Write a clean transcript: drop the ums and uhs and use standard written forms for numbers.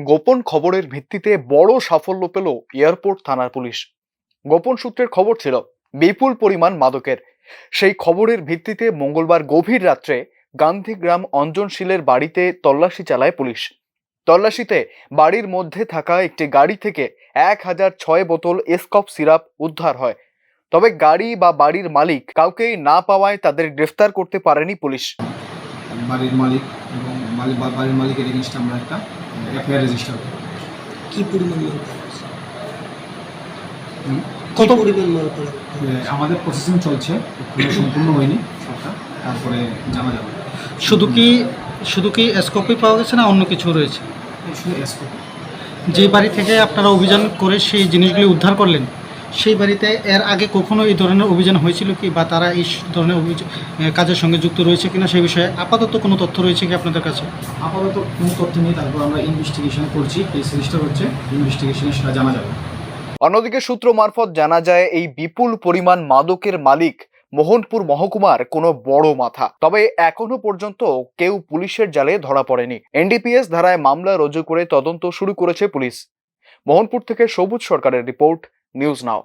গোপন খবরের ভিত্তিতে বড় সাফল্য পেল এয়ারপোর্ট থানার পুলিশ। গোপন সূত্রের খবর ছিল বিপুল পরিমাণ মাদকের। সেই খবরের ভিত্তিতে মঙ্গলবার গভীর রাত্রে গান্ধীগ্রাম অঞ্জনশীলের বাড়িতে তল্লাশি চালায় পুলিশ। তল্লাশিতে বাড়ির মধ্যে থাকা একটি গাড়ি থেকে 1006 বোতল এসকপ সিরাপ উদ্ধার হয়। তবে গাড়ি বা বাড়ির মালিক কাউকেই না পাওয়ায় তাদের গ্রেফতার করতে পারেনি পুলিশ। বাড়ির মালিক এবং বাড়ির মালিকের এগেনস্টে আমরা একটা এফআইআর রেজিস্টার করি। কি পরিমাণ মাল কত পরিমাণ মাল করা আমাদের প্রসেসিং চলছে, এখনো সম্পূর্ণ হয়নি সবটা, তারপরে জানা যাবে। শুধু কি এসকপি পাওয়া গেছে না অন্য কিছু রয়েছে? শুধু এসকোপ। যে বাড়ি থেকে আপনারা অভিযান করে সেই জিনিসগুলি উদ্ধার করলেন, সেই বাড়িতে এর আগে কখনো এই ধরনের অভিযান হয়েছিল কি, বা তারা এই ধরনের কাজের সঙ্গে যুক্ত রয়েছে কিনা সেই বিষয়ে আপাতত কোনো তথ্য রয়েছে কি আপনাদের কাছে? আপাতত কোনো তথ্য নেই, তারপর আমরা ইনভেস্টিগেশন করছি, কেস রেজিস্টার হচ্ছে, ইনভেস্টিগেশনে সেটা জানা যাবে। অন্যদিকে সূত্র মারফত জানা যায় এই বিপুল পরিমাণ মাদকের মালিক মোহনপুর মহকুমার কোনো বড় মাথা। তবে এখনো পর্যন্ত কেউ পুলিশের জালে ধরা পড়েনি। এনডিপিএস ধারায় মামলা রুজু করে তদন্ত শুরু করেছে পুলিশ। মোহনপুর থেকে সবুজ সরকারের রিপোর্ট, নিউজ নাও।